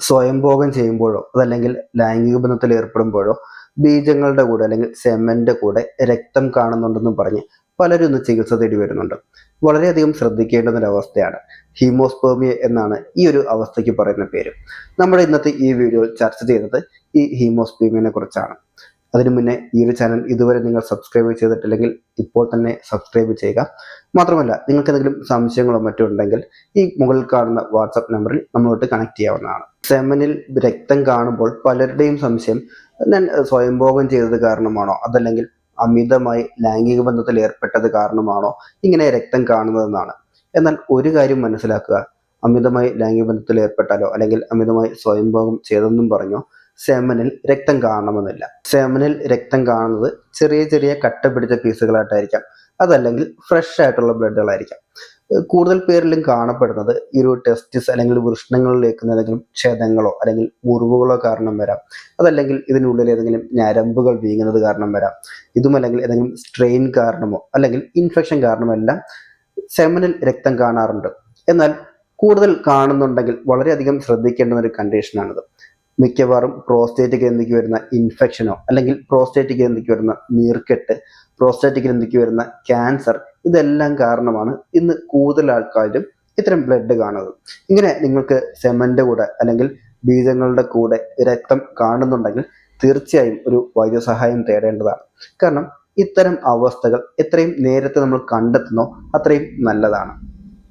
സ്വയംഭോഗം ചെയ്യുമ്പോഴോ അതല്ലെങ്കിൽ ലൈംഗിക ബന്ധത്തിൽ ഏർപ്പെടുമ്പോഴോ ബീജങ്ങളുടെ കൂടെ അല്ലെങ്കിൽ സെമന്റെ കൂടെ രക്തം കാണുന്നുണ്ടെന്നും പറഞ്ഞ് പലരും ഇന്ന് ചികിത്സ തേടി വരുന്നുണ്ട്. വളരെയധികം ശ്രദ്ധിക്കേണ്ടുന്ന ഒരു അവസ്ഥയാണ്. ഹീമോസ്പേമിയ എന്നാണ് ഈ ഒരു അവസ്ഥയ്ക്ക് പറയുന്ന പേര്. നമ്മുടെ ഇന്നത്തെ ഈ വീഡിയോയിൽ ചർച്ച ചെയ്യുന്നത് ഈ ഹീമോസ്പേമിയനെ കുറിച്ചാണ്. അതിനു മുന്നേ ഈ ഒരു ചാനൽ ഇതുവരെ നിങ്ങൾ സബ്സ്ക്രൈബ് ചെയ്തിട്ടില്ലെങ്കിൽ ഇപ്പോൾ തന്നെ സബ്സ്ക്രൈബ് ചെയ്യുക. മാത്രമല്ല, നിങ്ങൾക്ക് എന്തെങ്കിലും സംശയങ്ങളോ മറ്റോ ഉണ്ടെങ്കിൽ ഈ മുകളിൽ കാണുന്ന വാട്സപ്പ് നമ്പറിൽ നമ്മളോട്ട് കണക്ട് ചെയ്യാവുന്നതാണ്. സെമനിൽ രക്തം കാണുമ്പോൾ പലരുടെയും സംശയം ഞാൻ സ്വയംഭോഗം ചെയ്തത് കാരണമാണോ അതല്ലെങ്കിൽ അമിതമായി ലൈംഗിക ബന്ധത്തിൽ ഏർപ്പെട്ടത് കാരണമാണോ ഇങ്ങനെ രക്തം കാണുന്നതെന്നാണ്. എന്നാൽ ഒരു കാര്യം മനസ്സിലാക്കുക, അമിതമായി ലൈംഗിക ബന്ധത്തിൽ ഏർപ്പെട്ടാലോ അല്ലെങ്കിൽ അമിതമായി സ്വയംഭോഗം ചെയ്തെന്നും പറഞ്ഞോ സെമനിൽ രക്തം കാണണമെന്നില്ല. സെമനിൽ രക്തം കാണുന്നത് ചെറിയ ചെറിയ കട്ട പിടിച്ച പീസുകളായിട്ടായിരിക്കാം, അതല്ലെങ്കിൽ ഫ്രഷ് ആയിട്ടുള്ള ബ്ലഡുകളായിരിക്കാം. കൂടുതൽ പേരിലും കാണപ്പെടുന്നത് ഈ ഒരു ടെസ്റ്റിസ് അല്ലെങ്കിൽ വൃഷ്ണങ്ങളിലേക്ക് ഏതെങ്കിലും ക്ഷതങ്ങളോ അല്ലെങ്കിൽ മുറിവുകളോ കാരണം വരാം, അതല്ലെങ്കിൽ ഇതിനുള്ളിൽ ഏതെങ്കിലും ഞരമ്പുകൾ വീങ്ങുന്നത് കാരണം വരാം. ഇതുമല്ലെങ്കിൽ ഏതെങ്കിലും സ്ട്രെയിൻ കാരണമോ അല്ലെങ്കിൽ ഇൻഫെക്ഷൻ കാരണമോ എല്ലാം സെമനിൽ രക്തം കാണാറുണ്ട്. എന്നാൽ കൂടുതൽ കാണുന്നുണ്ടെങ്കിൽ വളരെയധികം ശ്രദ്ധിക്കേണ്ടുന്ന ഒരു കണ്ടീഷനാണിത്. മിക്കവാറും പ്രോസ്റ്റേറ്റ് ഗ്രന്ഥിക്ക് വരുന്ന ഇൻഫെക്ഷനോ അല്ലെങ്കിൽ പ്രോസ്റ്റേറ്റ് ഗ്രന്ഥിക്ക് വരുന്ന നീർക്കെട്ട്, പ്രോസ്റ്റേറ്റ് ഗ്രന്ഥിക്ക് വരുന്ന ക്യാൻസർ, ഇതെല്ലാം കാരണമാണ് ഇന്ന് കൂടുതൽ ആൾക്കാരും ഇത്തരം ബ്ലഡ് കാണുന്നത്. ഇങ്ങനെ നിങ്ങൾക്ക് സെമന്റെ കൂടെ അല്ലെങ്കിൽ ബീജങ്ങളുടെ കൂടെ രക്തം കാണുന്നുണ്ടെങ്കിൽ തീർച്ചയായും ഒരു വൈദ്യസഹായം തേടേണ്ടതാണ്. കാരണം ഇത്തരം അവസ്ഥകൾ എത്രയും നേരത്തെ നമ്മൾ കണ്ടെത്തുന്നോ അത്രയും നല്ലതാണ്.